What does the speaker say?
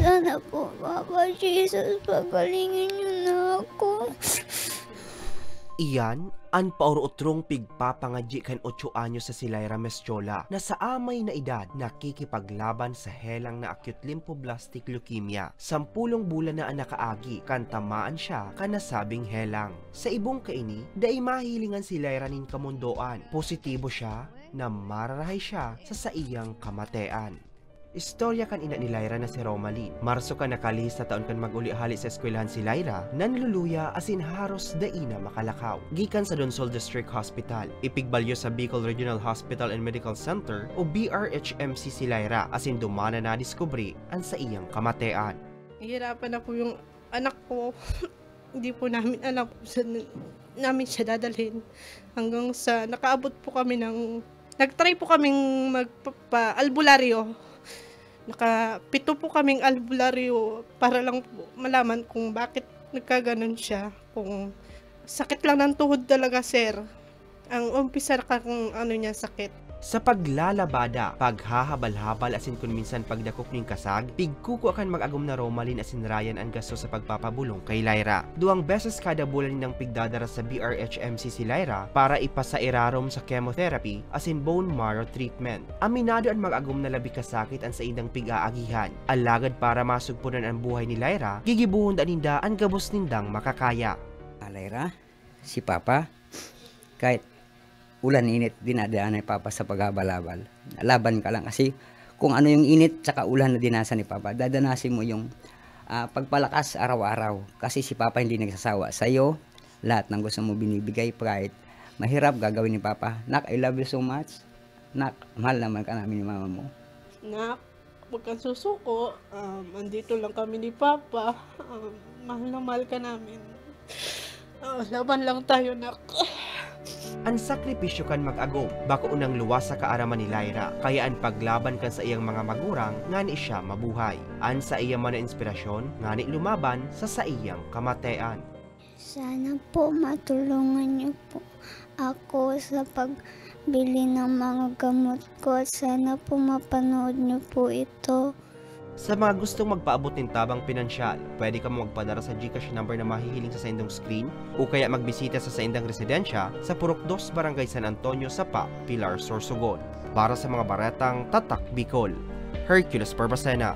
Sana po, Papa Jesus, pagalingin niyo na ako. Iyan ang paurutrong pigpapangadyi kan 8 anyos sa si Lyra Mestiola na sa amay na edad nakikipaglaban sa helang na acute lymphoblastic leukemia. 10 bulan na ang nakaagi kan tamaan siya kanasabing helang. Sa ibong kaini, dai mahilingan si Lyra nin kamundoan. Positibo siya na mararahay siya sa saiyang kamatean. Istorya kan ina ni Lyra na si Romalyn. Marso ka nakalihis na taon kan mag-uli-hali sa eskwelahan si Lyra, nanluluya asin haros daina makalakaw. Gikan sa Donsol District Hospital, ipigbalyo sa Bicol Regional Hospital and Medical Center o BRHMC si Lyra asin dumana na diskubri ang sa iyang kamatean. Hihirapan na po yung anak ko. Hindi po namin alam kung saan namin siya dadalhin. Hanggang sa nakaabot po kami ng... Nag-try po kaming magpa-albularyo. Naka-7 po kaming albularyo para lang po malaman kung bakit nagkaganon siya. Kung sakit lang ng tuhod talaga, sir. Ang umpisa kung ano niya sakit. Sa paglalabada, paghahabal-habal asin kun minsan pagdakop ning kasag, pigkuko akan mag-agom na Romalyn asin Ryan ang gasto sa pagpapabulong kay Lyra. 2 beses kada bulan nang pigdadara sa BRHMC si Lyra para ipasairarom sa chemotherapy asin bone marrow treatment. Aminado ang mag-agom na labi kasakit ang sa indang pig-aagihan. Alagad para masugpunan ang buhay ni Lyra, gigibuhon daninda ang gabos nindang makakaya. Lyra, si Papa, kahit ulan init, dinadaan ni Papa sa paghabalabal. Laban ka lang kasi kung ano yung init tsaka ulan na dinasa ni Papa, dadanasin mo yung pagpalakas araw-araw. Kasi si Papa hindi nagsasawa sa'yo. Lahat ng gusto mo binibigay, pride. Mahirap gagawin ni Papa. Nak, I love you so much. Nak, mahal naman ka namin ni Mama mo. Nak, huwag kang susuko. Andito lang kami ni Papa. Mahal na mahal ka namin. Laban lang tayo, Nak. Ang sakripisyo kan mag-agom, bako unang luwas sa kaaraman ni Lyra, kaya ang paglaban kan sa iyang mga magurang, ngani siya mabuhay. An sa iyang mga inspirasyon, ngani lumaban sa iyang kamatean. Sana po matulungan niyo po ako sa pagbili ng mga gamot ko. Sana po mapanood niyo po ito. Sa mga gustong magpaabot ng tabang pinansyal, pwede ka magpadara sa GCash number na mahihiling sa saindang screen o kaya magbisita sa saindang residensya sa Purok 2, Barangay San Antonio, Sapa, Pilar, Sorsogon. Para sa mga baretang Tatak Bicol, Hercules Barbacena.